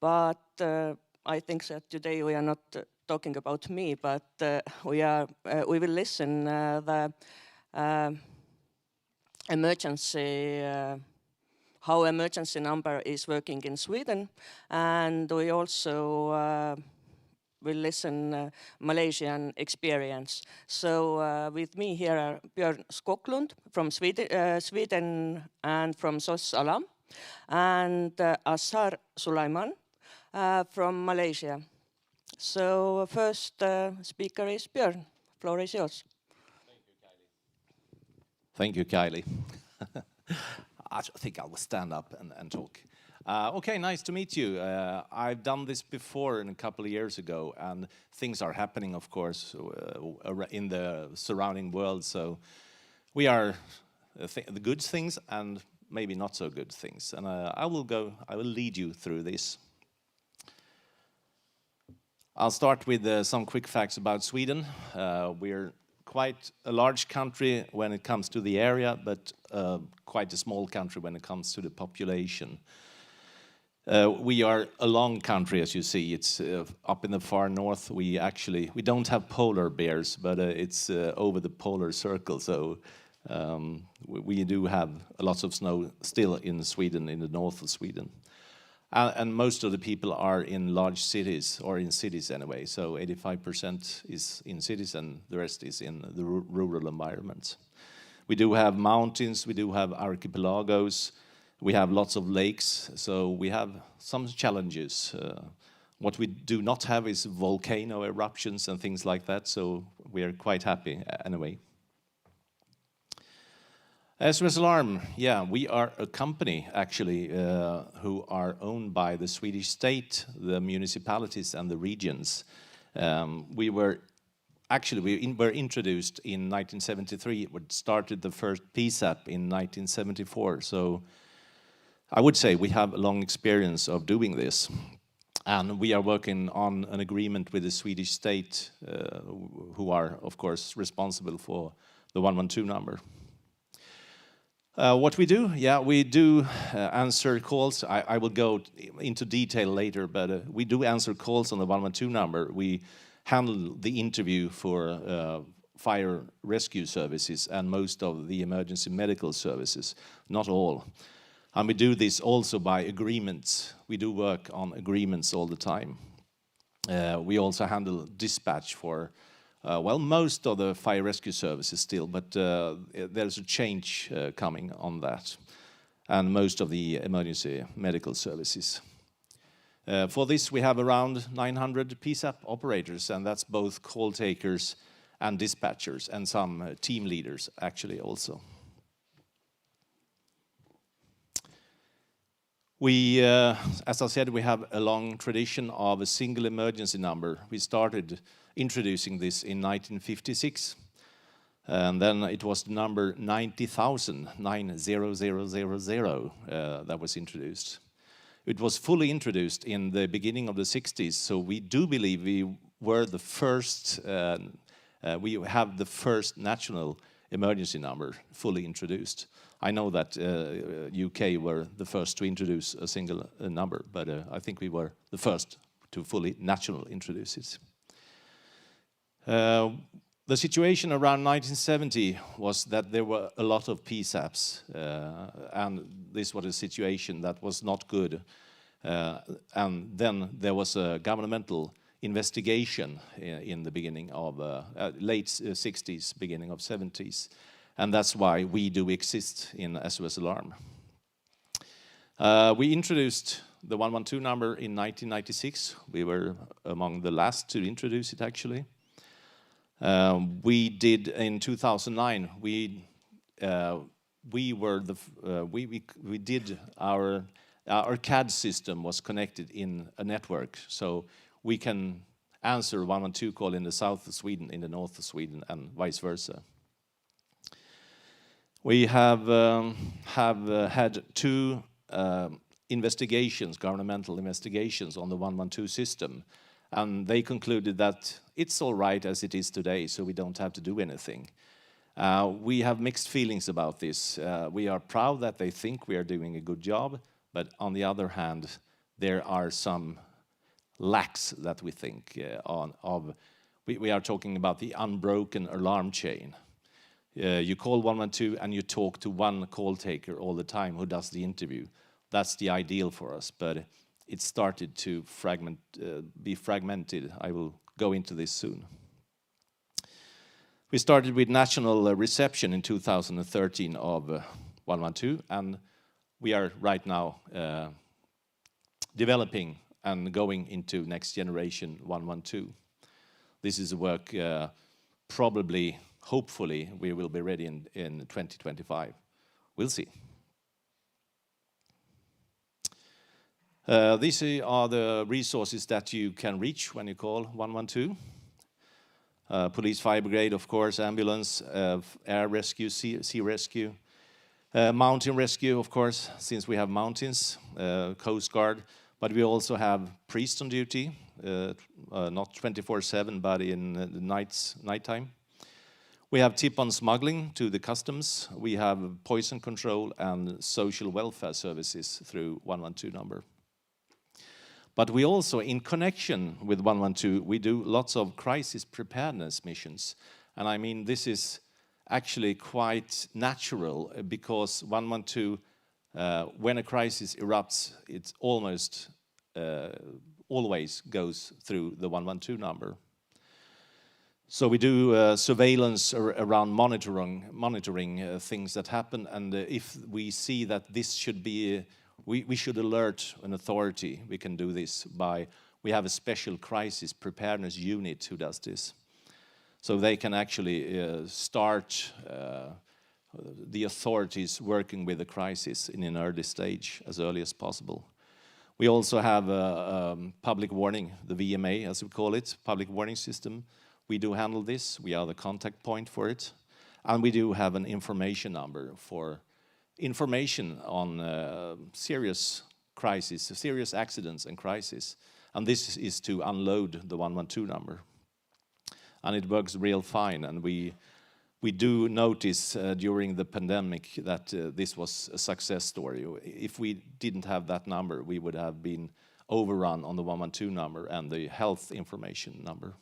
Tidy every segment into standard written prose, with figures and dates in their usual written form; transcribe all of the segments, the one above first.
But I think that today we are not talking about me, but we will listen the emergency how emergency number is working in Sweden, and we also will listen Malaysian experience. So with me here are Björn Skoklund from Sweden and from SOS Alam, and Asar Sulaiman from Malaysia. So first speaker is Björn. Floor is yours. Thank you, Kylie. I think I will stand up and talk. Okay, nice to meet you. I've done this before a couple of years ago, and things are happening, of course, in the surrounding world. So we are the good things and maybe not so good things. And I will lead you through this. I'll start with some quick facts about Sweden. We're quite a large country when it comes to the area, but quite a small country when it comes to the population. We are a long country, as you see. It's up in the far north. We don't have polar bears, but it's over the polar circle. So we do have lots of snow still in Sweden, in the north of Sweden. And most of the people are in large cities, or in cities anyway. So 85% is in cities and the rest is in the rural environments. We do have mountains, we do have archipelagos, we have lots of lakes, so we have some challenges. What we do not have is volcano eruptions and things like that, so we are quite happy anyway. SOS Alarm, yeah, we are a company actually who are owned by the Swedish state, the municipalities and the regions. We were introduced in 1973. We started the first PSAP in 1974. So I would say we have a long experience of doing this. And we are working on an agreement with the Swedish state, who are, of course, responsible for the 112 number. What we do? Yeah, we do answer calls. I will go into detail later, but we do answer calls on the 112 number. We handle the interview for fire rescue services and most of the emergency medical services, not all. And we do this also by agreements. We do work on agreements all the time. We also handle dispatch for well, most of the fire rescue services still, but there's a change coming on that, and most of the emergency medical services. For this, we have around 900 PSAP operators, and that's both call takers and dispatchers, and some team leaders actually also. We, as I said, we have a long tradition of a single emergency number. We started introducing this in 1956, and then it was the number 90,000, 90000, that was introduced. It was fully introduced in the beginning of the 60s, so we do believe we were the first, we have the first national emergency number fully introduced. I know that UK were the first to introduce a single number, but I think we were the first to fully national introduce it. The situation around 1970 was that there were a lot of PSAPs, and this was a situation that was not good. And then there was a governmental investigation in the beginning of late 60s, beginning of 70s. And that's why we do exist in SOS Alarm. We introduced the 112 number in 1996. We were among the last to introduce it, actually. We did in 2009. We did our CAD system was connected in a network, so we can answer 112 call in the south of Sweden, in the north of Sweden, and vice versa. We have had two investigations, governmental investigations on the 112 system, and they concluded that it's all right as it is today, so we don't have to do anything. We have mixed feelings about this. We are proud that they think we are doing a good job, but on the other hand, there are some lacks that we think we are talking about the unbroken alarm chain. You call 112 and you talk to one call taker all the time who does the interview. That's the ideal for us, but it started to be fragmented. I will go into this soon. We started with national reception in 2013 of 112, and we are right now developing and going into next generation 112. This is a work probably, hopefully, we will be ready in 2025. We'll see. These are the resources that you can reach when you call 112. Police, fire brigade, of course, ambulance, air rescue, sea rescue, mountain rescue, of course, since we have mountains, Coast Guard, but we also have priests on duty, not 24/7, but in the nighttime. We have tip-on smuggling to the customs. We have poison control and social welfare services through 112 number. But we also, in connection with 112, we do lots of crisis preparedness missions. And I mean, this is actually quite natural because 112, when a crisis erupts, it almost always goes through the 112 number. So we do surveillance around monitoring things that happen, and if we see that this should be, we should alert an authority. We can do this we have a special crisis preparedness unit who does this. So they can actually start the authorities working with the crisis in an early stage, as early as possible. We also have a public warning, the VMA, as we call it, public warning system. We do handle this. We are the contact point for it. And we do have an information number for information on serious crises, serious accidents and crises. And this is to unload the 112 number. And it works real fine. And we do notice during the pandemic that this was a success story. If we didn't have that number, we would have been overrun on the 112 number and the health information number.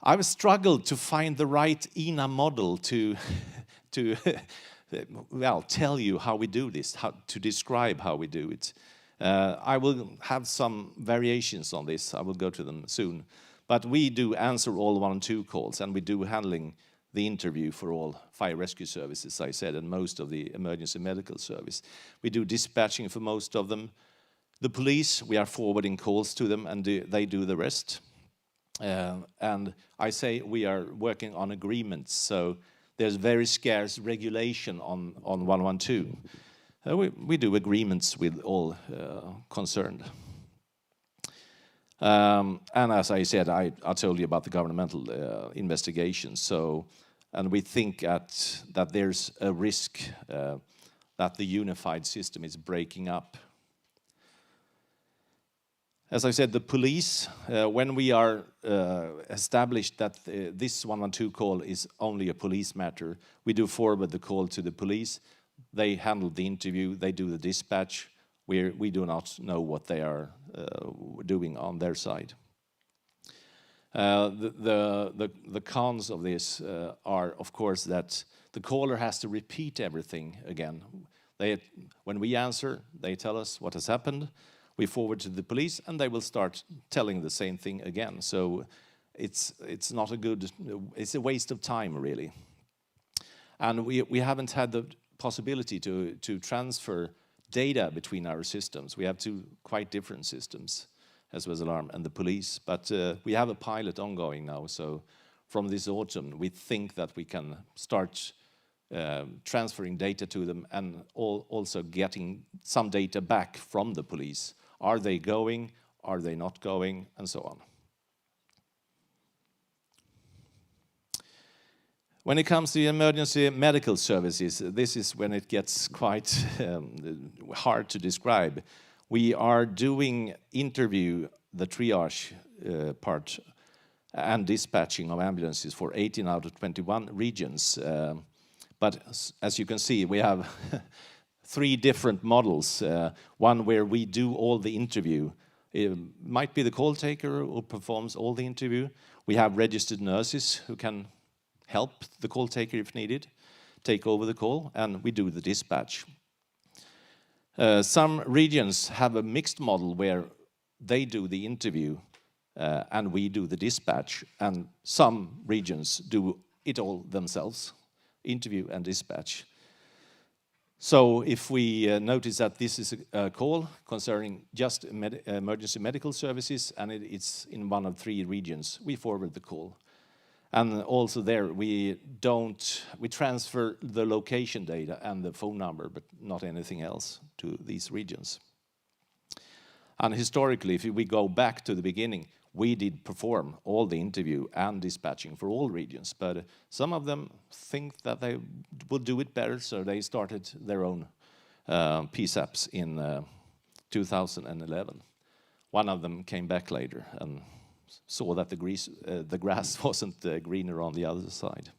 I've struggled to find the right EENA model to well, tell you how we do this, how to describe how we do it. I will have some variations on this. I will go to them soon. But we do answer all 112 calls, and we do handling the interview for all fire rescue services, I said, and most of the emergency medical service. We do dispatching for most of them. The police, we are forwarding calls to them, and they do the rest. And I say we are working on agreements, so there's very scarce regulation on 112. We do agreements with all concerned. And as I said, I told you about the governmental investigation. And we think that there's a risk that the unified system is breaking up. As I said, the police, when we are established that this 112 call is only a police matter, we do forward the call to the police. They handle the interview, they do the dispatch. We do not know what they are doing on their side. The cons of this are, of course, that the caller has to repeat everything again. When we answer, they tell us what has happened. We forward to the police, and they will start telling the same thing again. So it's not a good. It's a waste of time, really. And we haven't had the possibility to transfer data between our systems. We have two quite different systems, SOS Alarm and the police. But we have a pilot ongoing now. So from this autumn, we think that we can start transferring data to them and also getting some data back from the police. Are they going? Are they not going? And so on. When it comes to emergency medical services, this is when it gets quite hard to describe. We are doing interview, the triage part, and dispatching of ambulances for 18 out of 21 regions. But as you can see, we have three different models. One where we do all the interview. It might be the call taker who performs all the interview. We have registered nurses who can help the call taker if needed, take over the call, and we do the dispatch. Some regions have a mixed model where they do the interview and we do the dispatch, and some regions do it all themselves, interview and dispatch. So if we notice that this is a call concerning just emergency medical services and it's in one of three regions, we forward the call. And also there we transfer the location data and the phone number, but not anything else to these regions. And historically, if we go back to the beginning, we did perform all the interview and dispatching for all regions, but some of them think that they will do it better, so they started their own PSAPs in 2011. One of them came back later and saw that the grass wasn't greener on the other side.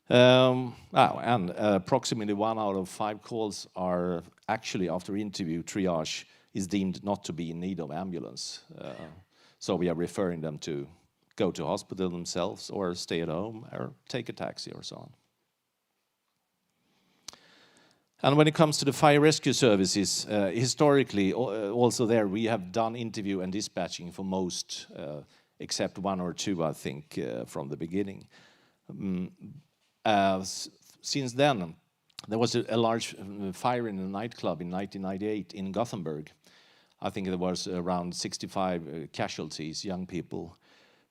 And approximately 1 out of 5 calls are actually, after interview triage, is deemed not to be in need of ambulance. So we are referring them to go to hospital themselves or stay at home or take a taxi or so on. And when it comes to the fire rescue services, historically, also there we have done interview and dispatching for most, except 1 or 2, I think, from the beginning. Since then, there was a large fire in a nightclub in 1998 in Gothenburg. I think there was around 65 casualties, young people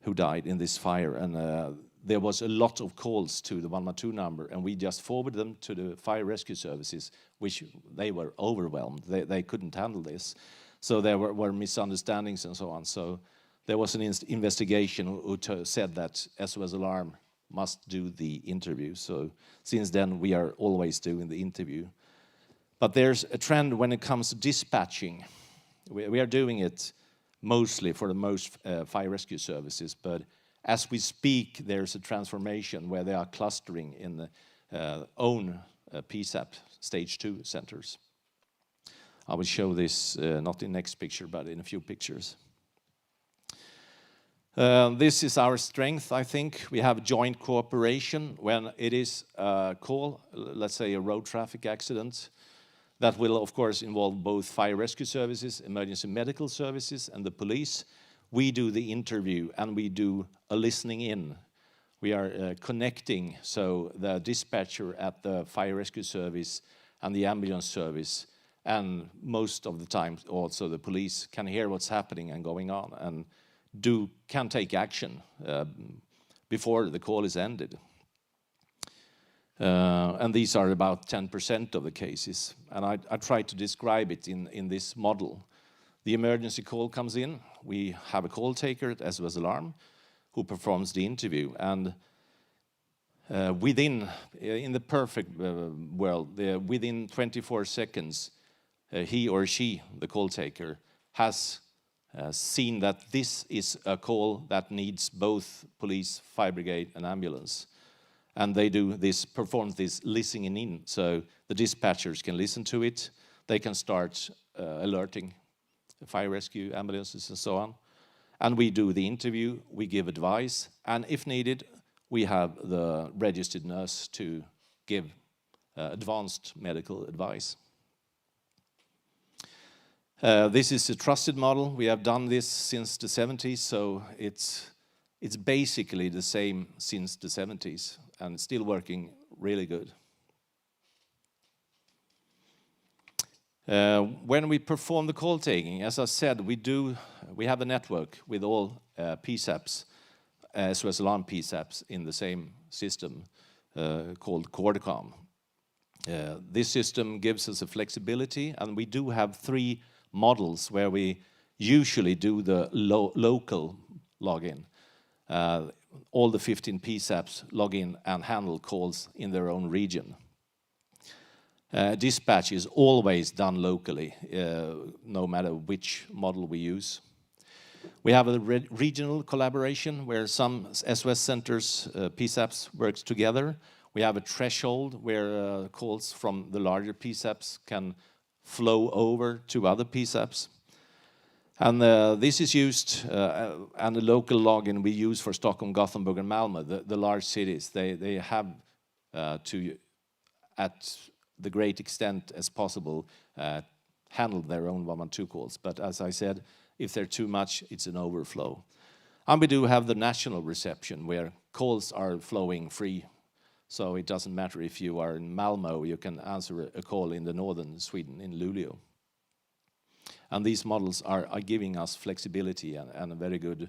who died in this fire. And there was a lot of calls to the 112 number, and we just forwarded them to the fire rescue services, which they were overwhelmed. They couldn't handle this. So there were misunderstandings and so on. So there was an investigation who said that SOS Alarm must do the interview. So since then, we are always doing the interview. But there's a trend when it comes to dispatching. We are doing it mostly for the most fire rescue services, but as we speak, there's a transformation where they are clustering in the own PSAP stage 2 centers. I will show this not in the next picture, but in a few pictures. This is our strength, I think. We have joint cooperation when it is a call, let's say a road traffic accident. That will, of course, involve both fire rescue services, emergency medical services, and the police. We do the interview and we do a listening in. We are connecting, so the dispatcher at the fire rescue service and the ambulance service, and most of the time also the police can hear what's happening and going on and can take action before the call is ended. And these are about 10% of the cases. And I try to describe it in this model. The emergency call comes in. We have a call taker at SOS Alarm who performs the interview. And in the perfect world, within 24 seconds, he or she, the call taker, has seen that this is a call that needs both police, fire brigade, and ambulance. And they perform this listening in, so the dispatchers can listen to it. They can start alerting fire rescue ambulances and so on. And we do the interview, we give advice, and if needed, we have the registered nurse to give advanced medical advice. This is a trusted model. We have done this since the 70s, so it's basically the same since the 70s, and it's still working really good. When we perform the call taking, as I said, we have a network with all PSAPs, SOS Alarm PSAPs in the same system called Cordicom. This system gives us a flexibility, and we do have 3 models where we usually do the local login. All the 15 PSAPs log in and handle calls in their own region. Dispatch is always done locally, no matter which model we use. We have a regional collaboration where some SOS centers, PSAPs, work together. We have a threshold where calls from the larger PSAPs can flow over to other PSAPs. And this is used, and the local login we use for Stockholm, Gothenburg, and Malmö, the large cities. They have to, at the great extent as possible, handle their own 112 calls. But as I said, if they're too much, it's an overflow. And we do have the national reception where calls are flowing free. So it doesn't matter if you are in Malmö, you can answer a call in the northern Sweden, in Luleå. And these models are giving us flexibility and a very good,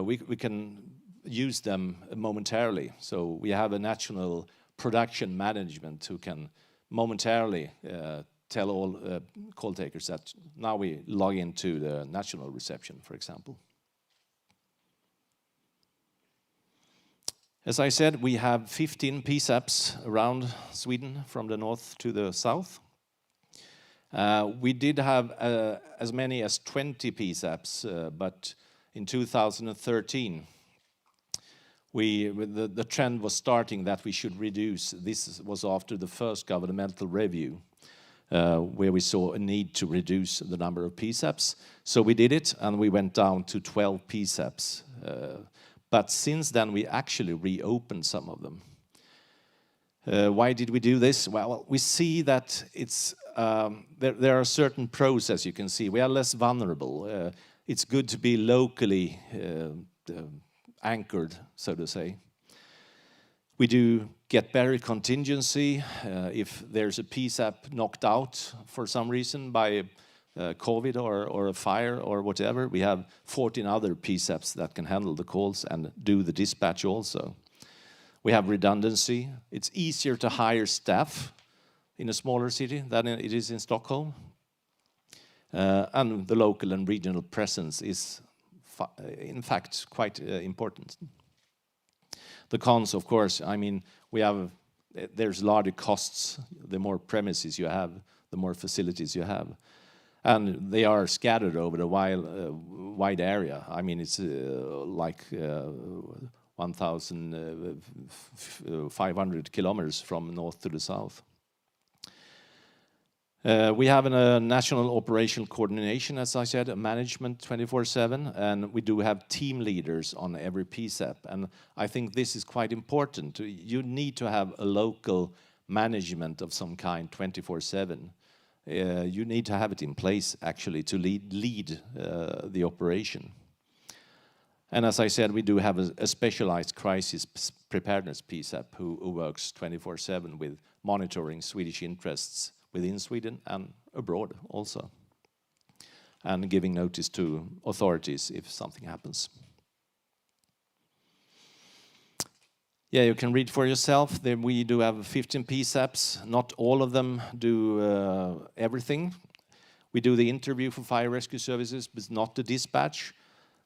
we can use them momentarily. So we have a national production management who can momentarily tell all call takers that now we log into the national reception, for example. As I said, we have 15 PSAPs around Sweden from the north to the south. We did have as many as 20 PSAPs, but in 2013, the trend was starting that we should reduce. This was after the first governmental review, where we saw a need to reduce the number of PSAPs. So we did it, and we went down to 12 PSAPs. But since then, we actually reopened some of them. Why did we do this? Well, we see that it's there are certain pros, as you can see. We are less vulnerable. It's good to be locally anchored, so to say. We do get better contingency if there's a PSAP knocked out for some reason by COVID or a fire or whatever. We have 14 other PSAPs that can handle the calls and do the dispatch also. We have redundancy. It's easier to hire staff in a smaller city than it is in Stockholm. And the local and regional presence is, in fact, quite important. The cons, of course, I mean, there's larger costs. The more premises you have, the more facilities you have. And they are scattered over the wide area. I mean, it's like 1,500 kilometers from north to the south. We have a national operational coordination, as I said, a management 24/7, and we do have team leaders on every PSAP. And I think this is quite important. You need to have a local management of some kind 24/7. You need to have it in place, actually, to lead the operation. And as I said, we do have a specialized crisis preparedness PSAP who works 24/7 with monitoring Swedish interests within Sweden and abroad also, and giving notice to authorities if something happens. Yeah, you can read for yourself. We do have 15 PSAPs. Not all of them do everything. We do the interview for fire rescue services, but not the dispatch.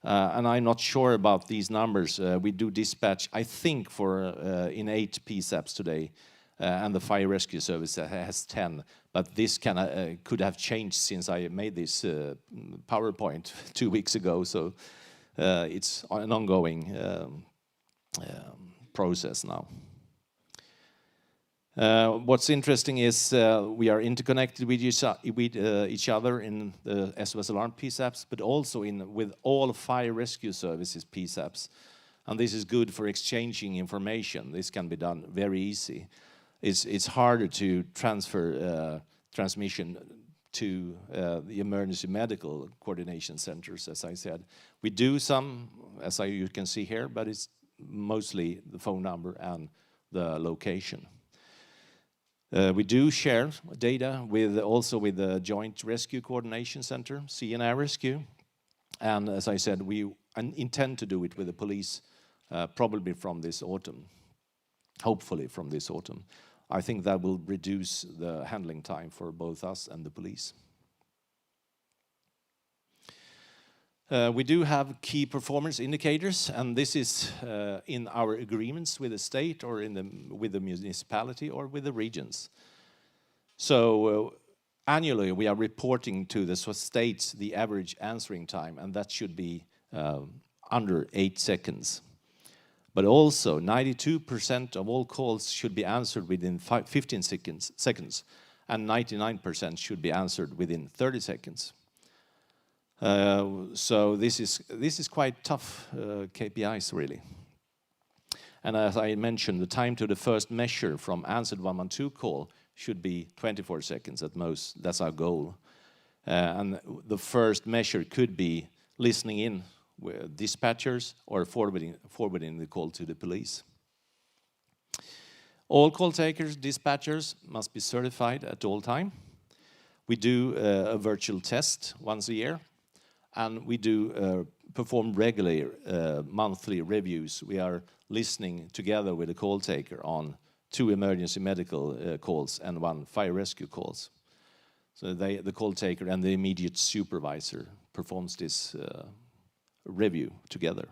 And I'm not sure about these numbers. We do dispatch, I think, in 8 PSAPs today, and the fire rescue service has 10. But this could have changed since I made this PowerPoint 2 weeks ago. So it's an ongoing process now. What's interesting is we are interconnected with each other in the SOS Alarm PSAPs, but also with all fire rescue services PSAPs. And this is good for exchanging information. This can be done very easy. It's harder to transfer transmission to the emergency medical coordination centers, as I said. We do some, as you can see here, but it's mostly the phone number and the location. We do share data also with the Joint Rescue Coordination Center, EENA Rescue. And as I said, we intend to do it with the police probably from this autumn, hopefully from this autumn. I think that will reduce the handling time for both us and the police. We do have key performance indicators, and this is in our agreements with the state or with the municipality or with the regions. So annually we are reporting to the states the average answering time, and that should be under 8 seconds. But also 92% of all calls should be answered within 15 seconds, and 99% should be answered within 30 seconds. So this is quite tough KPIs, really. And as I mentioned, the time to the first measure from answered 112 call should be 24 seconds at most. That's our goal. And the first measure could be listening in with dispatchers or forwarding the call to the police. All call takers, dispatchers must be certified at all time. We do a virtual test once a year, and we do perform regular monthly reviews. We are listening together with the call taker on 2 emergency medical calls and 1 fire rescue calls. So the call taker and the immediate supervisor performs this review together.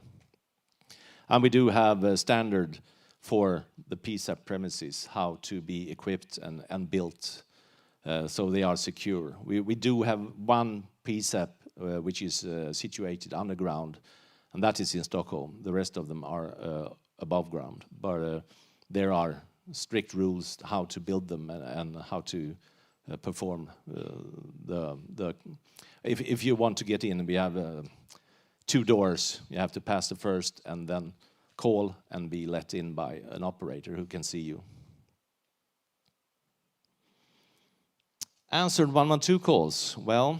And we do have a standard for the PSAP premises, how to be equipped and built so they are secure. We do have 1 PSAP which is situated underground, and that is in Stockholm. The rest of them are above ground, but there are strict rules how to build them and how to perform if you want to get in. We have 2 doors. You have to pass the first and then call and be let in by an operator who can see you. Answered 112 calls. Well,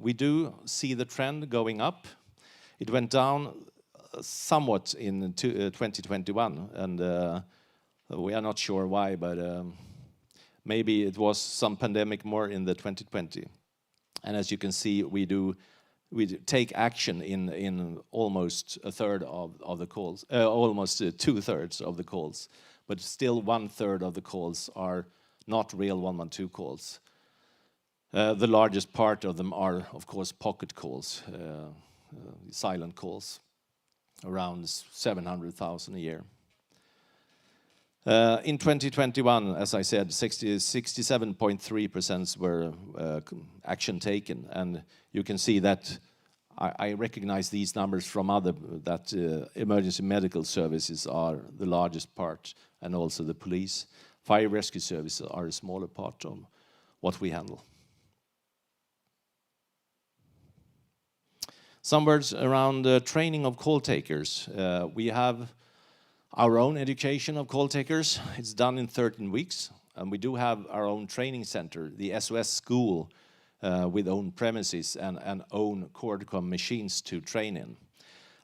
we do see the trend going up. It went down somewhat in 2021, and we are not sure why, but maybe it was some pandemic more in the 2020. And as you can see, we take action in almost a third of the calls, almost 2/3 of the calls, but still 1/3 of the calls are not real 112 calls. The largest part of them are, of course, pocket calls, silent calls, around 700,000 a year. In 2021, as I said, 67.3% were action taken, and you can see that I recognize these numbers from that emergency medical services are the largest part, and also the police. Fire rescue services are a smaller part of what we handle. Some words around the training of call takers. We have our own education of call takers. It's done in 13 weeks. And we do have our own training center, the SOS school, with own premises and own Cordcom machines to train in.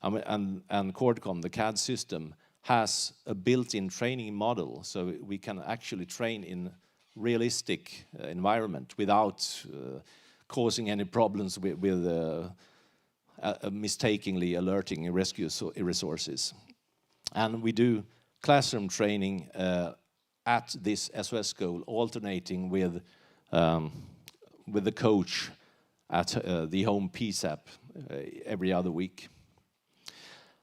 And Cordcom, the CAD system, has a built-in training model, so we can actually train in realistic environment without causing any problems with mistakenly alerting rescue resources. And we do classroom training at this SOS school, alternating with the coach at the home PSAP every other week.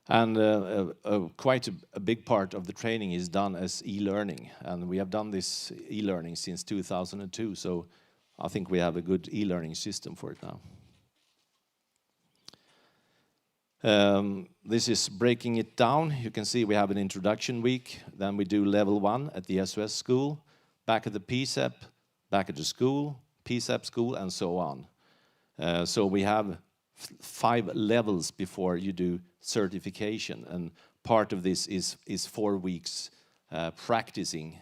And quite a big part of the training is done as e-learning, and we have done this e-learning since 2002, so I think we have a good e-learning system for it now. This is breaking it down. You can see we have an introduction week, then we do level 1 at the SOS school, back at the PSAP, back at the school, PSAP school, and so on. So we have 5 levels before you do certification, and part of this is 4 weeks practicing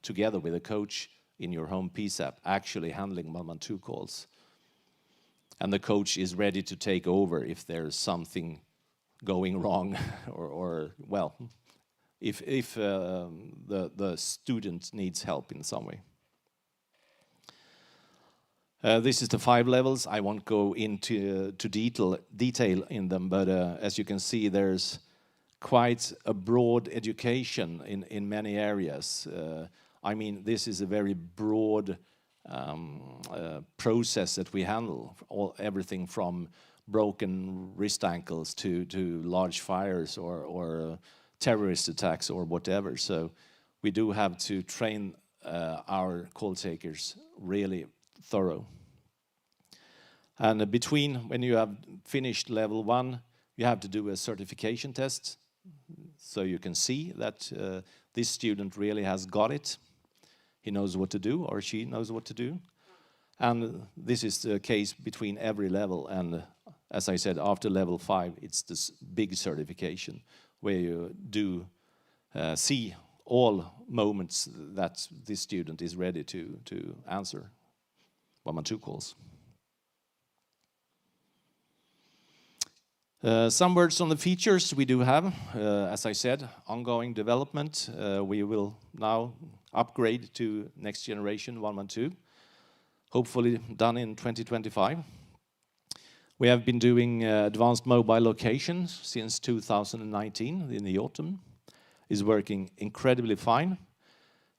together with a coach in your home PSAP, actually handling 112 calls. And the coach is ready to take over if there's something going wrong, or well, if the student needs help in some way. This is the 5 levels. I won't go into detail in them, but as you can see, there's quite a broad education in many areas. I mean, this is a very broad process that we handle, everything from broken wrist ankles to large fires or terrorist attacks or whatever. So we do have to train our call takers really thorough. And between when you have finished level 1, you have to do a certification test. so you can see that this student really has got it. He knows what to do, or she knows what to do. And this is the case between every level. And as I said, after level 5, it's this big certification where you do see all moments that this student is ready to answer 112 calls. Some words on the features we do have. As I said, ongoing development. We will now upgrade to next generation 112, hopefully done in 2025. We have been doing advanced mobile locations since 2019 in the autumn. Is working incredibly fine.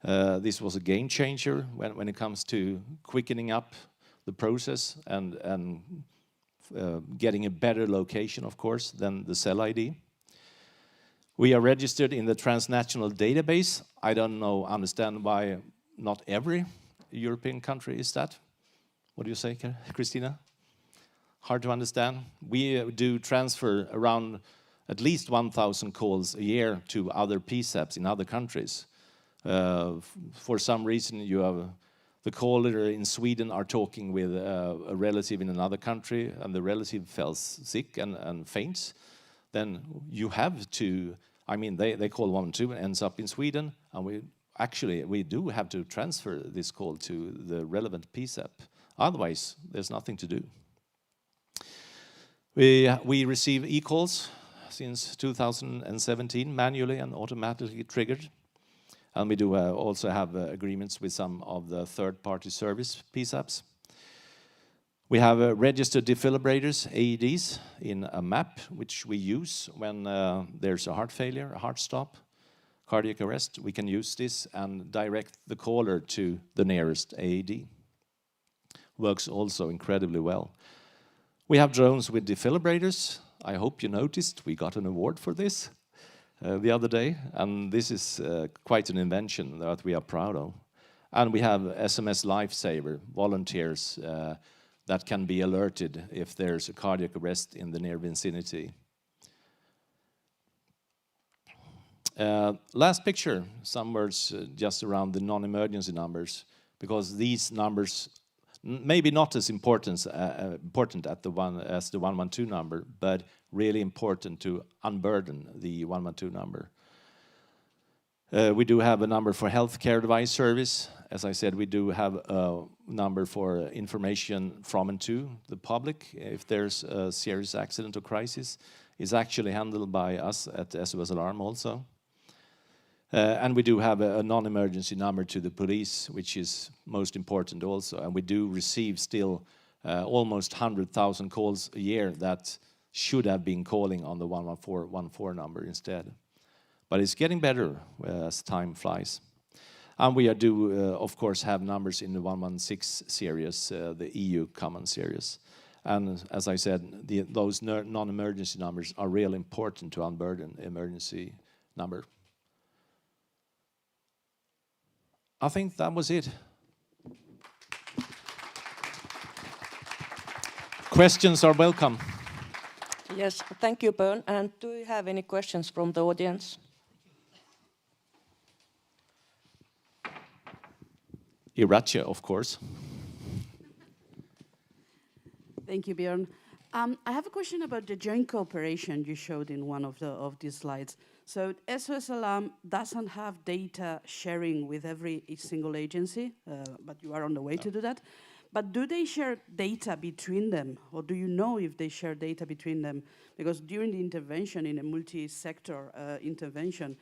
This was a game changer when it comes to quickening up the process and getting a better location, of course, than the cell ID. We are registered in the transnational database. I don't understand why not every European country is that. What do you say, Christina? Hard to understand. We do transfer around at least 1,000 calls a year to other PSAPs in other countries. For some reason, you have the caller in Sweden are talking with a relative in another country, and the relative falls sick and faints. Then you have to, I mean, they call 112 and ends up in Sweden, and we do have to transfer this call to the relevant PSAP. Otherwise, there's nothing to do. We receive e-calls since 2017, manually and automatically triggered. And we do also have agreements with some of the third-party service PSAPs. We have registered defibrillators, AEDs, in a map, which we use when there's a heart failure, a heart stop, cardiac arrest. We can use this and direct the caller to the nearest AED. Works also incredibly well. We have drones with defibrillators. I hope you noticed we got an award for this the other day, and this is quite an invention that we are proud of. And we have SMS Lifesaver, volunteers that can be alerted if there's a cardiac arrest in the near vicinity. Last picture, some words just around the non-emergency numbers, because these numbers maybe not as important as the 112 number, but really important to unburden the 112 number. We do have a number for healthcare advice service. As I said, we do have a number for information from and to the public if there's a serious accident or crisis. It's actually handled by us at SOS Alarm also. And we do have a non-emergency number to the police, which is most important also. And we do receive still almost 100,000 calls a year that should have been calling on the 114 number instead. But it's getting better as time flies. And we do, of course, have numbers in the 116 series, the EU common series. And as I said, those non-emergency numbers are really important to unburden emergency number. I think that was it. Questions are welcome. Yes, thank you, Björn. And do you have any questions from the audience? Iracha, of course. Thank you, Björn. I have a question about the joint cooperation you showed in one of these slides. So SOS Alarm doesn't have data sharing with every single agency, but you are on the way to do that. But do they share data between them, or do you know if they share data between them? Because during the intervention, in a multi-sector intervention,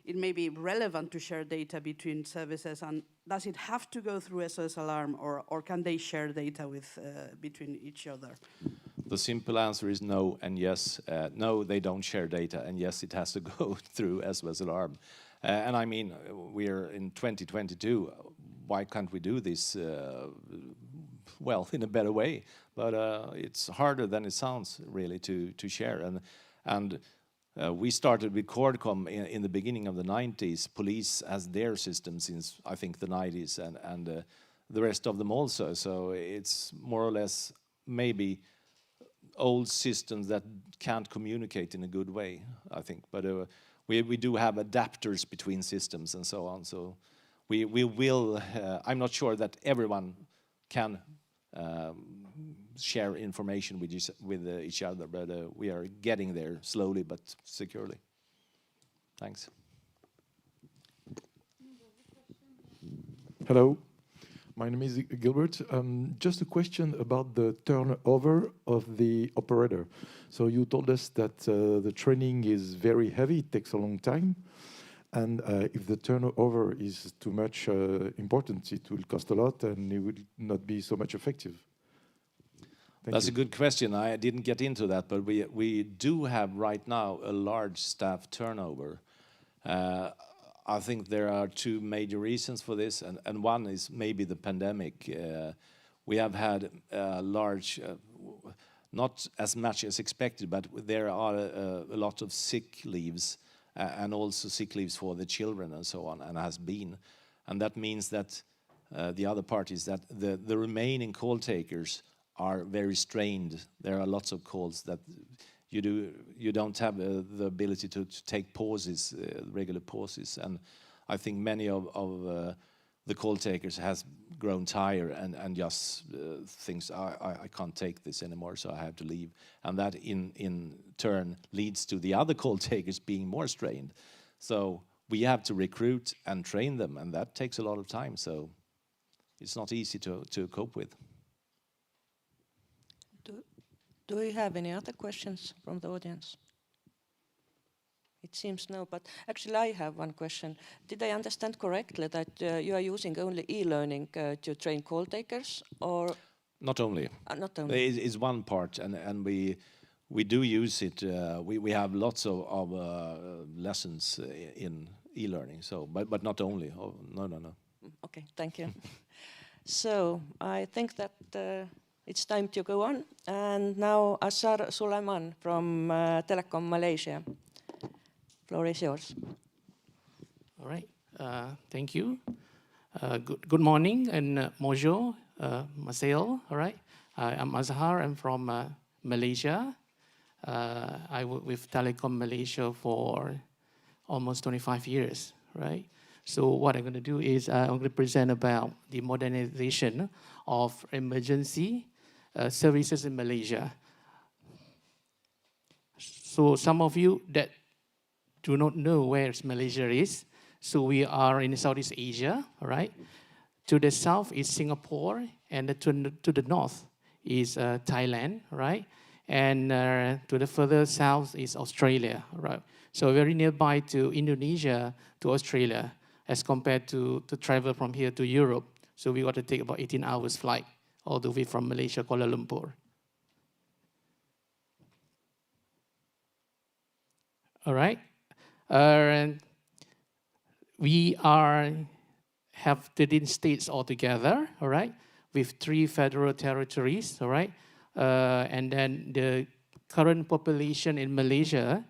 it may be relevant to share data between services, and does it have to go through SOS Alarm, or can they share data with between each other? The simple answer is no and yes. No, they don't share data, and yes, it has to go through SOS Alarm. And I mean, we're in 2022. Why can't we do this, well, in a better way? But it's harder than it sounds, really, to share. And we started with Cordcom in the beginning of the 90s. Police has their system since, I think, the 90s, and the rest of them also. So it's more or less maybe old systems that can't communicate in a good way, I think. But we do have adapters between systems and so on. So we will. I'm not sure that everyone can share information with each other, but we are getting there slowly but securely. Thanks. Hello, my name is Gilbert. Just a question about the turnover of the operator. So you told us that the training is very heavy, it takes a long time. And if the turnover is too much important, it will cost a lot and it will not be so much effective. That's a good question. I didn't get into that, but we do have right now a large staff turnover. I think there are two major reasons for this, and one is maybe the pandemic. We have had large, not as much as expected, but there are a lot of sick leaves and also sick leaves for the children and so on, and has been. And that means that the other part is that the remaining call takers are very strained. There are lots of calls that you don't have the ability to take pauses, regular pauses, and I think many of the call takers has grown tired and just thinks I can't take this anymore, so I have to leave, and that in turn leads to the other call takers being more strained. So we have to recruit and train them, and that takes a lot of time. So it's not easy to cope with. Do you have any other questions from the audience? It seems no, but actually I have one question. Did I understand correctly that you are using only e-learning to train call takers, or? Not only. Not only. It's one part, and we do use it. We have lots of lessons in e-learning. So, but not only. Oh, no. Okay, thank you. So I think that it's time to go on. And now Asar Sulaiman from Telecom Malaysia. Floor is yours. All right. Thank you. Good morning and bonjour, Marcel. All right. I'm Azhar. I'm from Malaysia. I work with Telecom Malaysia for almost 25 years. Right. So what I'm going to do is I'm going to present about the modernization of emergency services in Malaysia. So some of you that do not know where Malaysia is, so we are in Southeast Asia, right? To the south is Singapore, and to the north is Thailand, right? And to the further south is Australia, right? So very nearby to Indonesia, to Australia, as compared to travel from here to Europe. So we got to take about 18 hours flight all the way from Malaysia, Kuala Lumpur. All right. We have 13 states altogether, all right, with 3 federal territories, all right. And then the current population in Malaysia,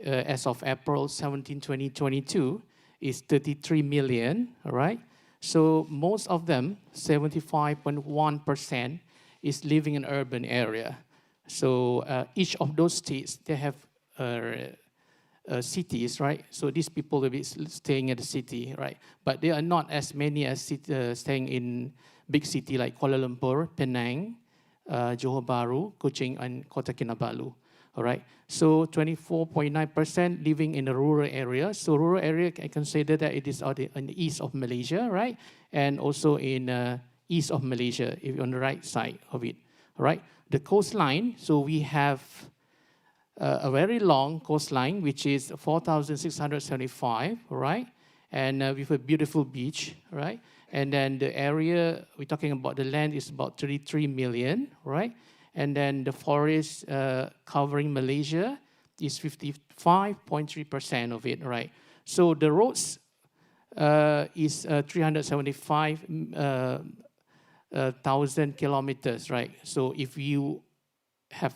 as of April 17, 2022, is 33 million, all right. So most of them, 75.1%, is living in urban area. So each of those states, they have cities, right? So these people will be staying at the city, right? But there are not as many as staying in big city like Kuala Lumpur, Penang, Johor Bahru, Kuching, and Kota Kinabalu. All right. So 24.9% living in the rural area. So rural area, I consider that it is on the east of Malaysia, right? And also in east of Malaysia, if you're on the right side of it. All right. The coastline. So we have a very long coastline, which is 4,675, right? And with a beautiful beach, right? And then the area, we're talking about the land is about 33 million, right? And then the forest covering Malaysia is 55.3% of it, right? So the roads is 375,000 kilometers, right? So if you have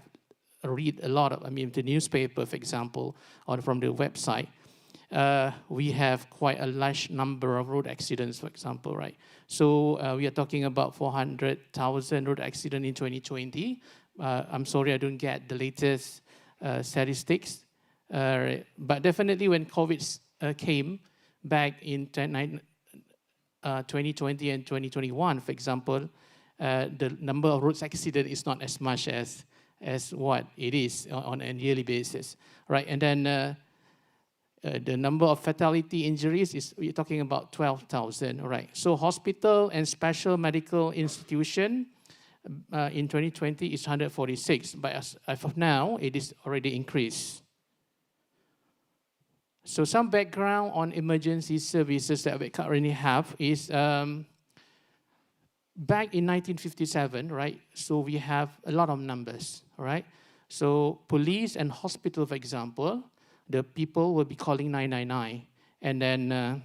read a lot of, the newspaper, for example, or from the website, we have quite a large number of road accidents, for example, right? So we are talking about 400,000 road accidents in 2020, I'm sorry I don't get the latest statistics, but definitely when COVID came back in 2020 and 2021, for example, the number of road accidents is not as much as what it is on a yearly basis, right? And then the number of fatality injuries is, we're talking about 12,000, right? So hospital and special medical institution in 2020 is 146, but as of now, it is already increased. So some background on emergency services that we currently have is back in 1957, right? So we have a lot of numbers, right? So police and hospital, for example, the people will be calling 999. And then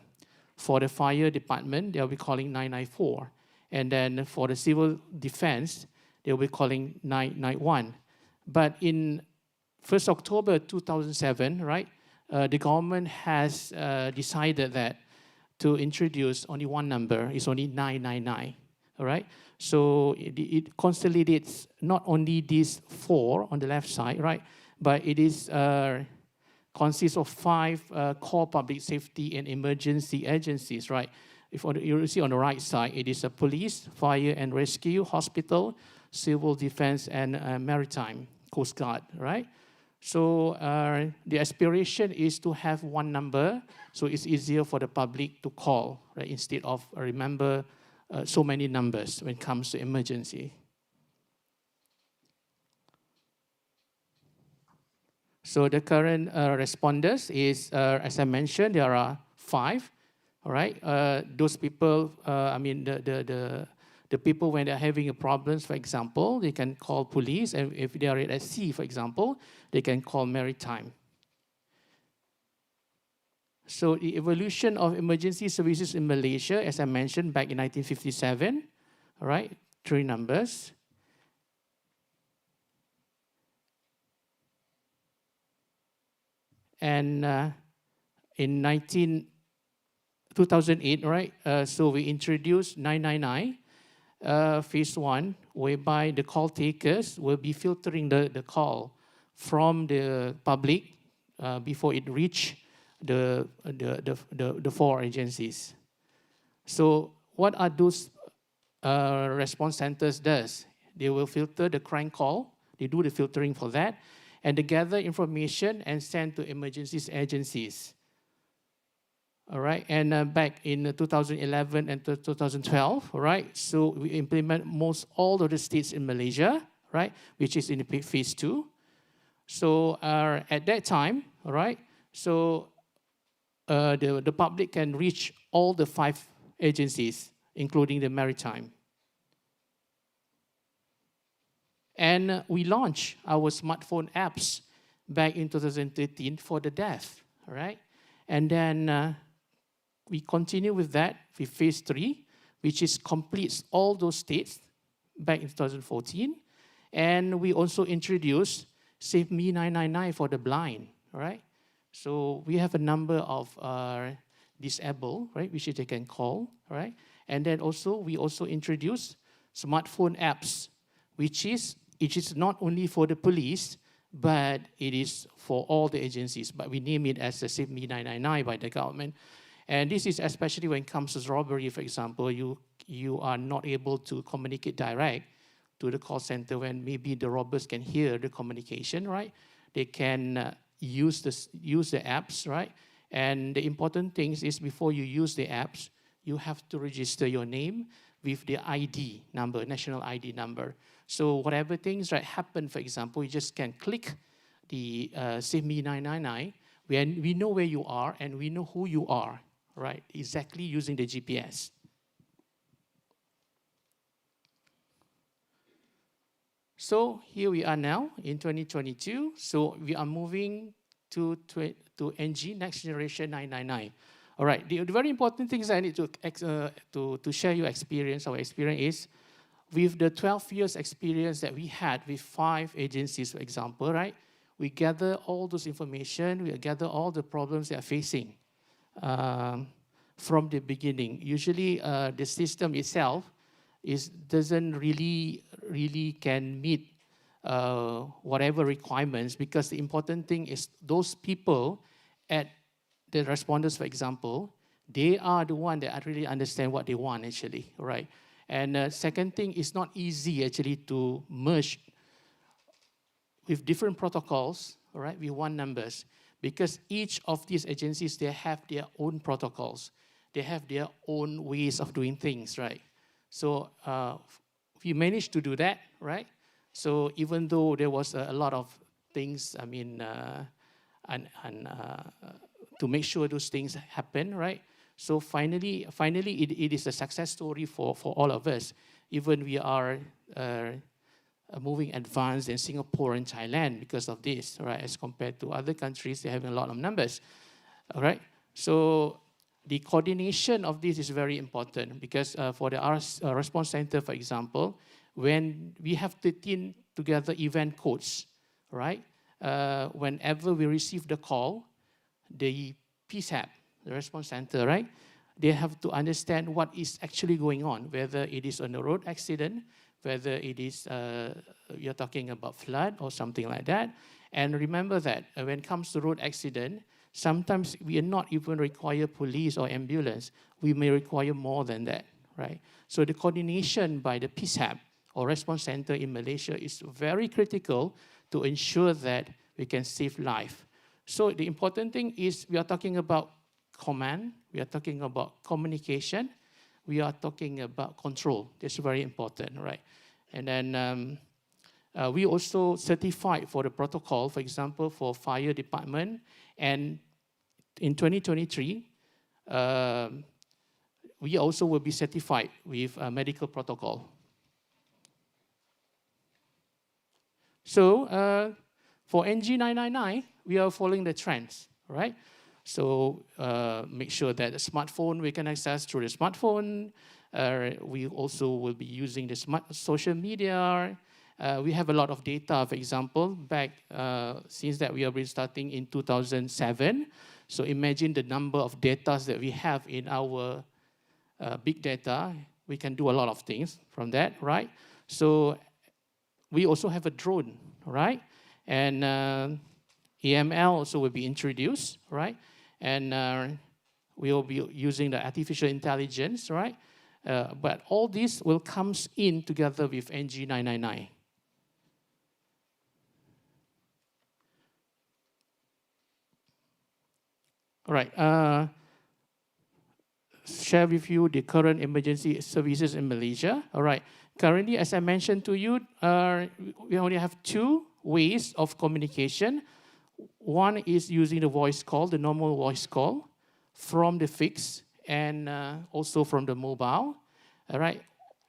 for the fire department, they'll be calling 994. And then for the civil defense, they'll be calling 991. But in 1st October 2007, right, the government has decided that to introduce only one number, is only 999, all right? So it consolidates not only these four on the left side, right, but it is consists of 5 core public safety and emergency agencies, right? If you see on the right side, it is a police, fire and rescue, hospital, civil defense, and maritime, Coast Guard, right? So the aspiration is to have one number, so it's easier for the public to call, right, instead of remember so many numbers when it comes to emergency. So the current responders is, as I mentioned, there are 5, all right? Those people, I mean, the people when they're having a problems, for example, they can call police, and if they are at sea, for example, they can call maritime. So the evolution of emergency services in Malaysia, as I mentioned, back in 1957, all right, 3 numbers. And in 2008, right, so we introduced 999, phase 1, whereby the call takers will be filtering the call from the public before it reach the 4 agencies. So what are those response centers does? They will filter the crime call, they do the filtering for that, and they gather information and send to emergencies agencies. All right, and back in 2011 and 2012, all right, so we implement most all of the states in Malaysia, right, which is in phase 2. So at that time, all right, so the public can reach all the 5 agencies, including the maritime. And we launched our smartphone apps back in 2013 for the deaf, all right? And then we continue with that with phase 3, which is completes all those states back in 2014. And we also introduced Save Me 999 for the blind, all right? So we have a number of disabled, right, which they can call, right? And then also, we also introduce smartphone apps, which is not only for the police, but it is for all the agencies. But we name it as the Save Me 999 by the government. And this is especially when it comes to robbery, for example, you are not able to communicate direct to the call center when maybe the robbers can hear the communication, right? They can use the apps, right? And the important thing is before you use the apps, you have to register your name with the ID number, national ID number. So whatever things that happen, for example, you just can click the Save Me 999, when we know where you are and we know who you are, right? Exactly using the GPS. So here we are now in 2022. So we are moving to NG, Next Generation 999. All right, the very important things I need to share your experience, our experience is, with the 12 years experience that we had with 5 agencies, for example, right? We gather all those information, we gather all the problems they are facing from the beginning. Usually the system itself doesn't really can meet whatever requirements, because the important thing is those people at the responders, for example, they are the one that really understand what they want actually, right? And second thing, it's not easy actually to merge with different protocols, all right, with one numbers, because each of these agencies, they have their own protocols. They have their own ways of doing things, right? So we managed to do that, right? So even though there was a lot of things, I mean, to make sure those things happen, right? So finally, it is a success story for all of us. Even we are moving advanced in Singapore and Thailand because of this, right? As compared to other countries, they're having a lot of numbers, all right? So the coordination of this is very important because for the response center, for example, when we have 13 together event codes, right? Whenever we receive the call, the PSAP, the response center, right? They have to understand what is actually going on, whether it is on a road accident, whether it is, you're talking about flood or something like that. And remember that when it comes to road accident, sometimes we are not even require police or ambulance. We may require more than that, right? So the coordination by the PSAP or response center in Malaysia is very critical to ensure that we can save life. So the important thing is we are talking about command, we are talking about communication, we are talking about control. That's very important, right? And then we also certified for the protocol, for example, for fire department. And in 2023, we also will be certified with a medical protocol. So for NG999, we are following the trends, right? So make sure that the smartphone we can access through the smartphone. We also will be using the social media. We have a lot of data, for example, back since that we have been starting in 2007. So imagine the number of data that we have in our big data. We can do a lot of things from that, right? So we also have a drone, right? And EML also will be introduced, right? And we will be using the artificial intelligence, right? But all this will come in together with NG999. All right. Share with you the current emergency services in Malaysia. All right. Currently, as I mentioned to you, we only have two ways of communication. One is using the voice call, the normal voice call, from the fixed and also from the mobile. All right.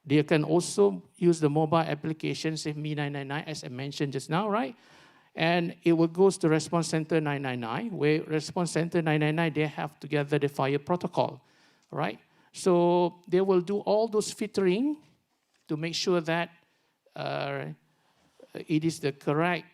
They can also use the mobile application, say Me999, as I mentioned just now, right? And it will go to Response Center 999, where Response Center 999, they have together the fire protocol, right? So they will do all those filtering to make sure that it is the correct,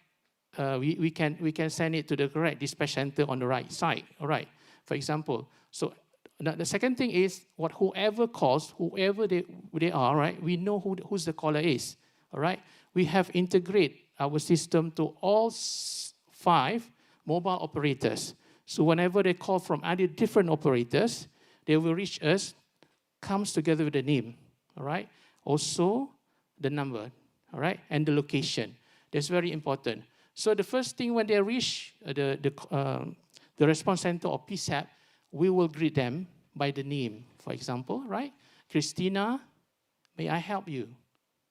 we can send it to the correct dispatch center on the right side, all right? For example, so the second thing is whoever calls, whoever they are, right? We know who's the caller is, all right? We have integrated our system to all 5 mobile operators. So whenever they call from other different operators, they will reach us, comes together with the name, all right? Also, the number, all right? And the location. That's very important. So the first thing when they reach the response center or PSAP, we will greet them by the name, for example, right? Christina, may I help you?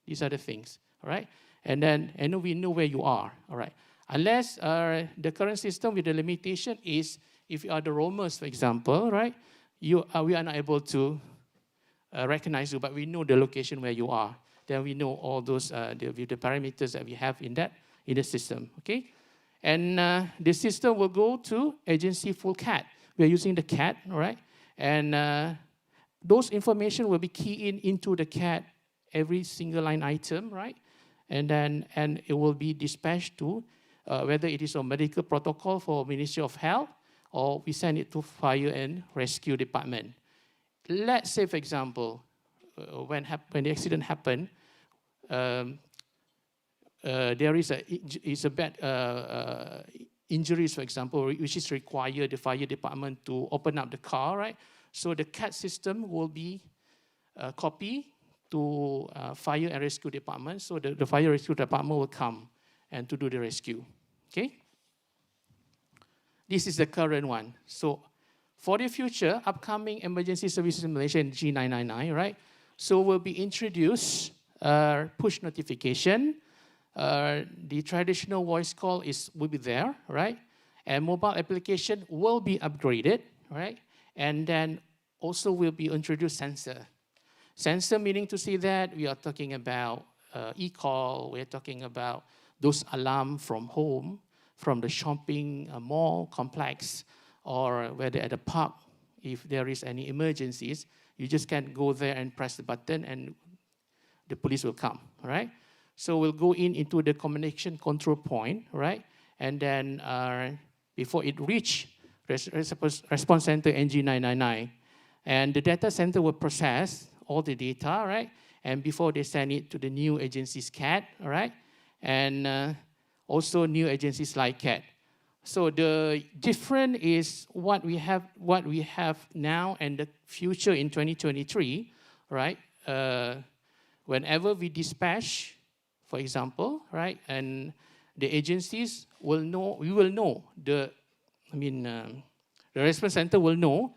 These are the things, all right? And then we know where you are, all right? Unless the current system with the limitation is, if you are the roamers, for example, right? We are not able to recognize you, but we know the location where you are. Then we know all those the parameters that we have in the system, okay? And the system will go to agency full CAT. We are using the CAT, all right? And those information will be keyed into the CAT, every single line item, right? And it will be dispatched to whether it is a medical protocol for Ministry of Health or we send it to Fire and Rescue Department. Let's say, for example, when the accident happened, there is a bad injuries, for example, which is require the fire department to open up the car, right? So the CAT system will be copied to fire and rescue department. So the fire rescue department will come and to do the rescue, okay? This is the current one. So for the future, upcoming emergency services in Malaysia in G999, right? So will be introduced push notification. The traditional voice call will be there, right? And mobile application will be upgraded, right? And then also will be introduced sensor. Sensor meaning to say that we are talking about e-call, we're talking about those alarm from home, from the shopping mall complex, or whether at the park, if there is any emergencies, you just can't go there and press the button and the police will come, right? So we'll go into the communication control point, right? And then before it reach response center NG999, and the data center will process all the data, right? And before they send it to the new agencies CAT, right? And also new agencies like CAT. So the difference is what we have now and the future in 2023, right? Whenever we dispatch, for example, right, and the agencies will know, the response center will know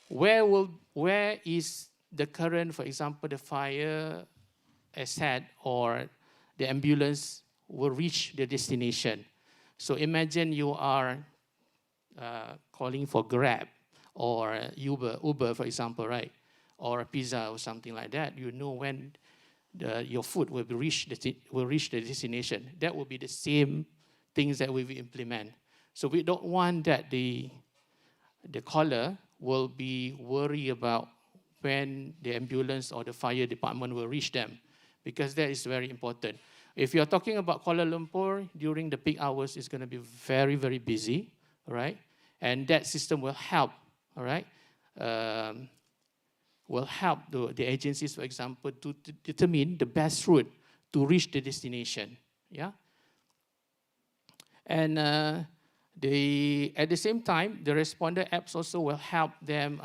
where is the current, for example, the fire asset or the ambulance will reach the destination. So imagine you are calling for Grab or Uber, for example, right? Or a pizza or something like that. You know when your food will reach the destination. That will be the same things that we will implement. So we don't want that the caller will be worried about when the ambulance or the fire department will reach them, because that is very important. If you're talking about Kuala Lumpur, during the peak hours, it's going to be very, very busy, right? And that system will help, all right? Will help the agencies, for example, to determine the best route to reach the destination, yeah? And at the same time, the responder apps also will help them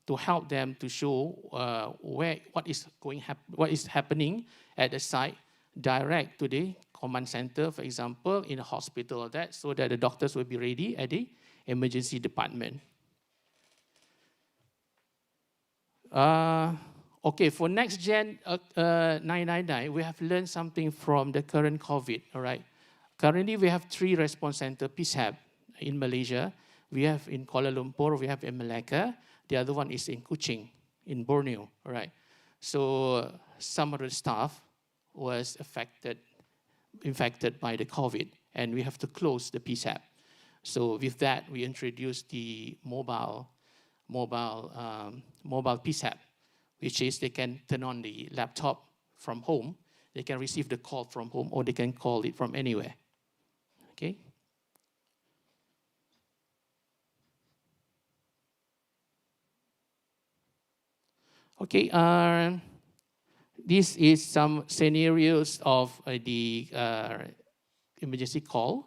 to help them to show what is happening at the site, direct to the command center, for example, in a hospital or that, so that the doctors will be ready at the emergency department. Okay, for next gen 999, we have learned something from the current COVID, all right? Currently, we have 3 response center PSAP in Malaysia. We have in Kuala Lumpur, we have in Malacca. The other one is in Kuching, in Borneo, all right? So some of the staff was infected by the COVID, and we have to close the PSAP. So with that, we introduced the mobile PSAP, which is they can turn on the laptop from home, they can receive the call from home, or they can call it from anywhere, okay? Okay, this is some scenarios of the emergency call.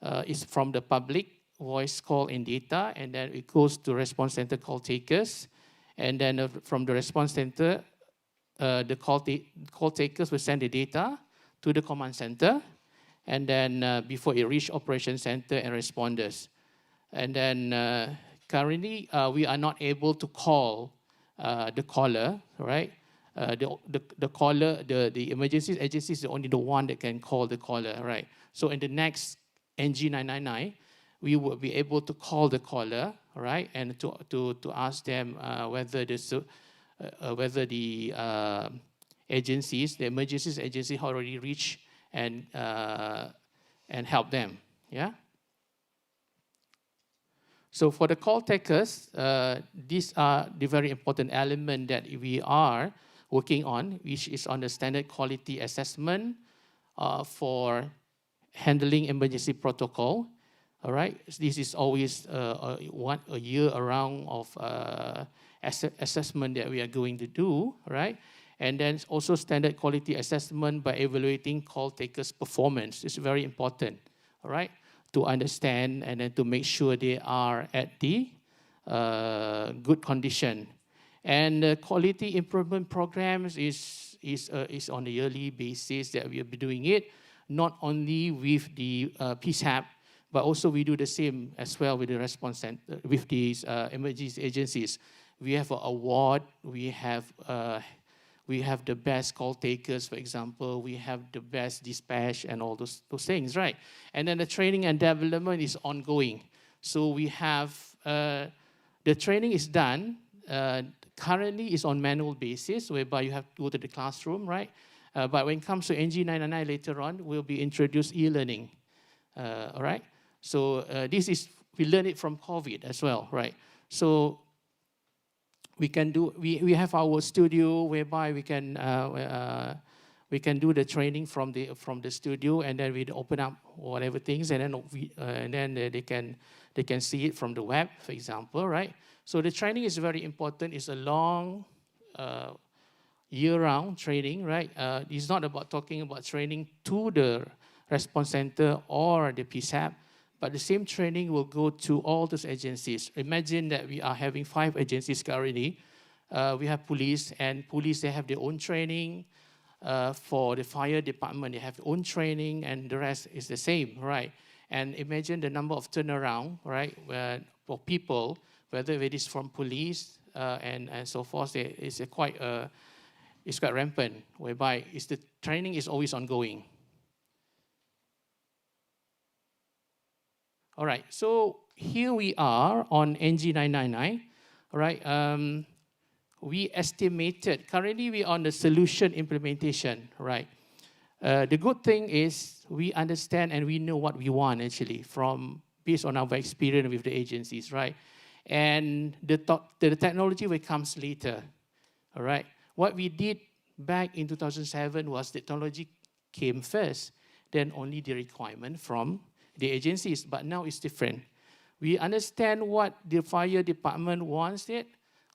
It's from the public voice call and data, and then it goes to response center call takers. And then from the response center, the call takers will send the data to the command center. And then before it reach operation center and responders. And then currently, we are not able to call the caller, right? The caller, the emergency agency is the only one that can call the caller, right? So in the next NG999, we will be able to call the caller, right, and to ask them whether the agencies, the emergency agency, already reached and help them, yeah. So for the call takers, these are the very important element that we are working on, which is on the standard quality assessment for handling emergency protocol. All right, this is always a year around of assessment that we are going to do, right? And then also standard quality assessment by evaluating call takers' performance. It's very important, all right, to understand and then to make sure they are at the good condition. And quality improvement programs is on a yearly basis that we will be doing it, not only with the PSAP, but also we do the same as well with the response center, with these emergency agencies. We have an award, we have the best call takers, for example, we have the best dispatch and all those things, right? And then the training and development is ongoing. So we have, the training is done, currently is on manual basis, whereby you have to go to the classroom, right? But when it comes to NG999 later on, we'll be introduced e-learning, all right? So this is, we learn it from COVID as well, right? So we can do, we have our studio whereby we can do the training from the studio, and then we open up whatever things, and then they can see it from the web, for example, right? So the training is very important. It's a long year-round training, right? It's not about talking about training to the response center or the PSAP, but the same training will go to all those agencies. Imagine that we are having 5 agencies currently. We have police, and police, they have their own training. For the fire department, they have their own training, and the rest is the same, right? And imagine the number of turnaround, right, for people, whether it is from police and so forth, it's quite rampant, whereby the training is always ongoing. All right, so here we are on NG999, all right? We estimated, currently we are on the solution implementation, right? The good thing is we understand and we know what we want actually based on our experience with the agencies, right? And the technology will comes later, all right? What we did back in 2007 was the technology came first, then only the requirement from the agencies, but now it's different. We understand what the fire department wants it,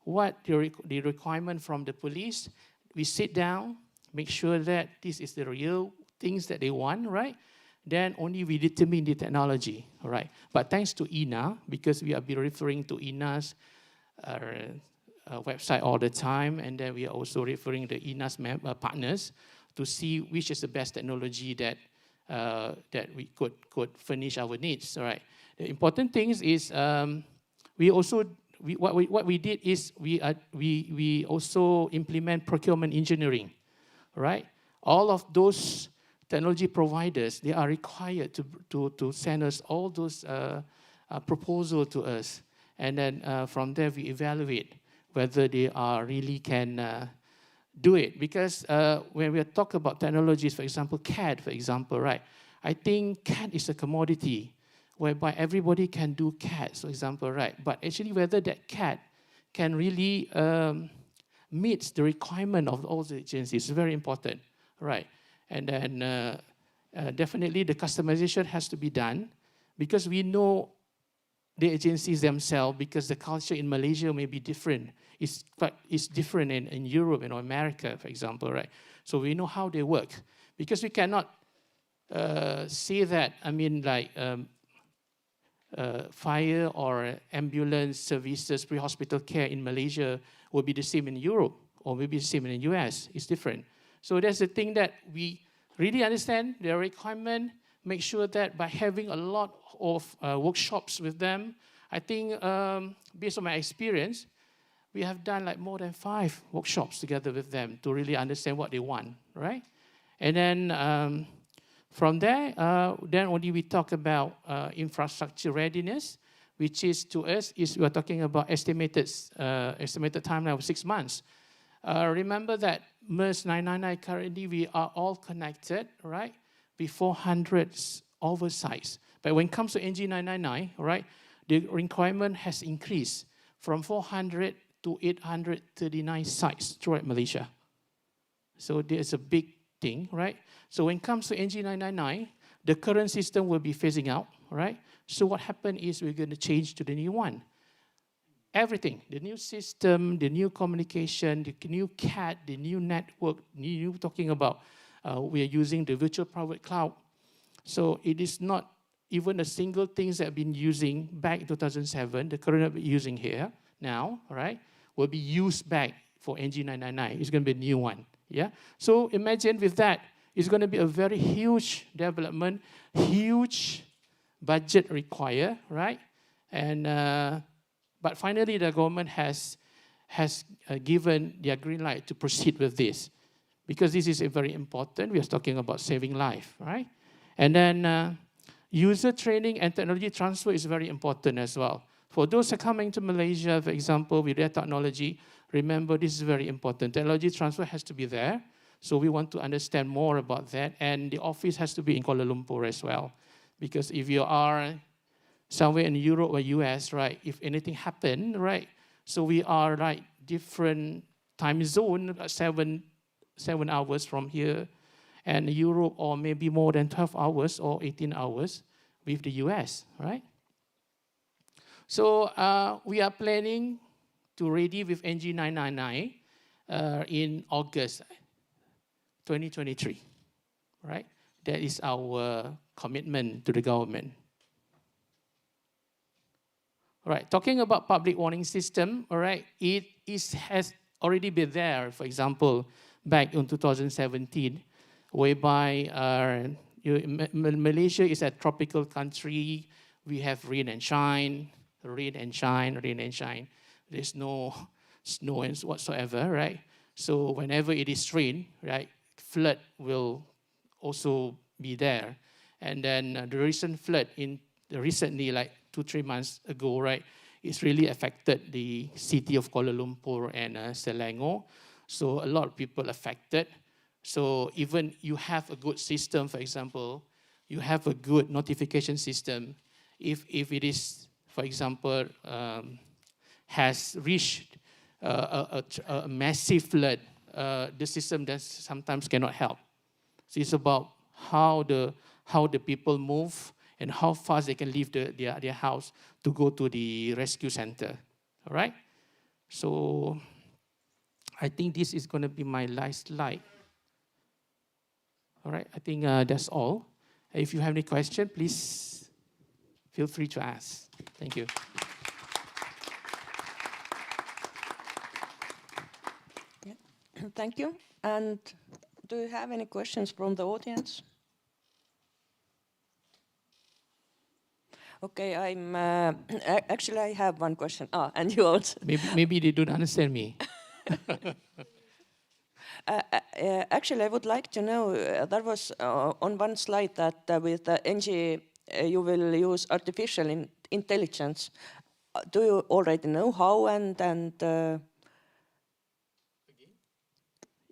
what the requirement from the police. We sit down, make sure that this is the real things that they want, right? Then only we determine the technology, all right? But thanks to EENA, because we are be referring to EENA's website all the time, and then we are also referring to EENA's partners to see which is the best technology that we could furnish our needs, all right? The important things is what we did is we also implement procurement engineering, right? All of those technology providers, they are required to send us all those proposals to us, and then from there we evaluate whether they are really can do it. Because when we talk about technologies, for example, CAD, for example, right? I think CAD is a commodity whereby everybody can do CAD, for example, right? But actually whether that CAD can really meet the requirement of all the agencies is very important, right? And then definitely the customization has to be done, because we know the agencies themselves, because the culture in Malaysia may be different. It's different in Europe and America, for example, right? So we know how they work, because we cannot say that, I mean, like fire or ambulance services, pre-hospital care in Malaysia will be the same in Europe or maybe the same in the US. It's different. So that's the thing that we really understand their requirement, make sure that by having a lot of workshops with them, I think based on my experience, we have done like more than 5 workshops together with them to really understand what they want, right? And then from there, then only we talk about infrastructure readiness, which is to us, we're talking about estimated timeline of 6 months. Remember that MERS 999 currently we are all connected, right? With 400 oversights. But when it comes to NG999, right, the requirement has increased from 400 to 839 sites throughout Malaysia. So there's a big thing, right? So when it comes to NG999, the current system will be phasing out, right? So what happened is we're going to change to the new one. everything, the new system, the new communication, the new CAD, the new network, new talking about, we are using the virtual private cloud. So it is not even a single thing that I've been using back in 2007, the current I'm using here now, right, will be used back for NG999. It's going to be a new one, yeah? So imagine with that, it's going to be a very huge development, huge budget required, right? And but finally, the government has given their green light to proceed with this, because this is very important. We are talking about saving life, right? And then user training and technology transfer is very important as well. For those who are coming to Malaysia, for example, with their technology, remember this is very important. Technology transfer has to be there. So we want to understand more about that. And the office has to be in Kuala Lumpur as well. Because if you are somewhere in Europe or US, right, if anything happen, right, so we are like different time zone, 7 hours from here, and Europe, or maybe more than 12 hours or 18 hours with the US, right? So we are planning to ready with NG999 in August 2023, right? That is our commitment to the government. All right, talking about public warning system, all right, has already been there, for example, back in 2017, whereby Malaysia is a tropical country. We have rain and shine, rain and shine, rain and shine. There's no snow and whatsoever, right? So whenever it is rain, right, flood will also be there. And then the recent flood recently, like 2-3 months ago, right, it's really affected the city of Kuala Lumpur and Selangor. So a lot of people affected. So even you have a good system, for example, you have a good notification system. If it is, for example, has reached a massive flood, the system that sometimes cannot help. So it's about how the people move and how fast they can leave their house to go to the rescue center. All right? So I think this is going to be my last slide. All right, I think that's all. If you have any question, please feel free to ask. Thank you. Yeah. Thank you. And do you have any questions from the audience? Okay, actually I have one question. And you also. Maybe they don't understand me. Actually, I would like to know, there was on one slide that with NG you will use artificial intelligence. Do you already know how and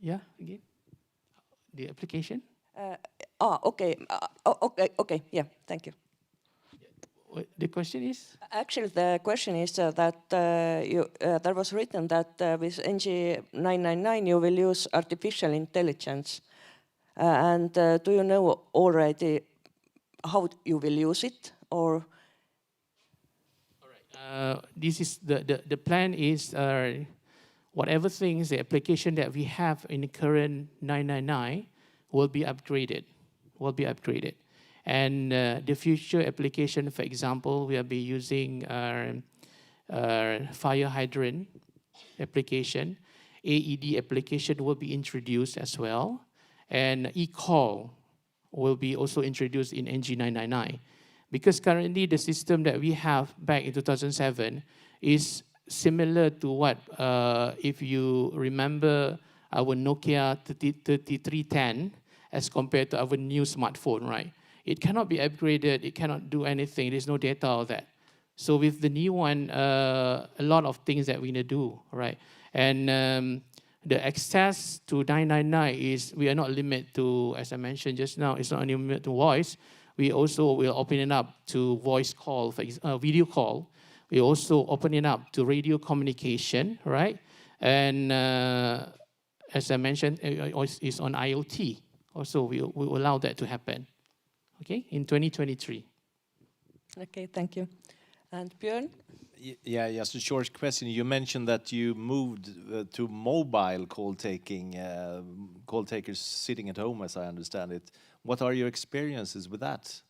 Yeah, again? The application? Okay. Okay. Yeah, thank you. The question is? Actually, the question is that there was written that with NG999 you will use artificial intelligence. And do you know already how you will use it? Or? All right. This is the plan is whatever things, the application that we have in the current 999 will be upgraded. And the future application, for example, we'll be using fire hydrant application. AED application will be introduced as well. And e-call will be also introduced in NG999. Because currently the system that we have back in 2007 is similar to what, if you remember our Nokia 3310 as compared to our new smartphone, right? It cannot be upgraded, it cannot do anything, there's no data of that. So with the new one, a lot of things that we need to do, right? And the access to 999 is, we are not limited to, as I mentioned just now, it's not only limited to voice, we also will open it up to voice call, video call. We also open it up to radio communication, right? And as I mentioned, it's on IoT. Also, we will allow that to happen. Okay, in 2023. Okay, thank you. And Björn? Yeah, just a short question. You mentioned that you moved to mobile call taking, call takers sitting at home, as I understand it. What are your experiences with that?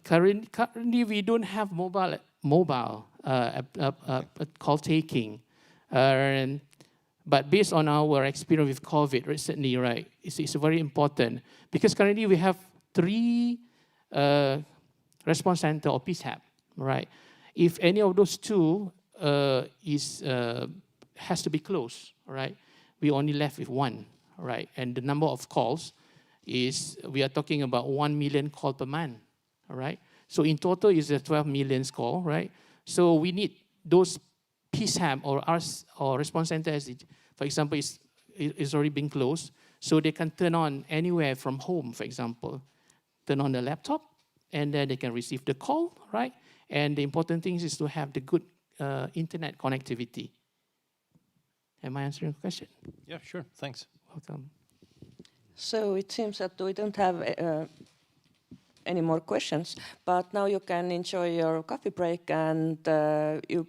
Currently, we don't have mobile call taking, but based on our experience with COVID recently, right, it's very important because currently we have 3 response center or PSAP, right? If any of those 2 has to be closed, right, we only left with 1, right, and the number of calls we are talking about 1 million call per month. All right. So in total is a 12 million call, right? So we need those PSAM or response centers, for example, is already been closed, so they can turn on anywhere from home, for example, turn on the laptop, and then they can receive the call, right? And the important thing is to have the good internet connectivity. Am I answering your question? Yeah, sure. Thanks. Welcome. So it seems that we don't have any more questions, but now you can enjoy your coffee break and you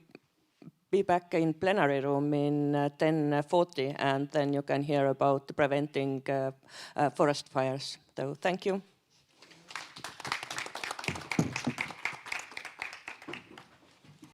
be back in plenary room in 10:40, and then you can hear about preventing forest fires. So thank you.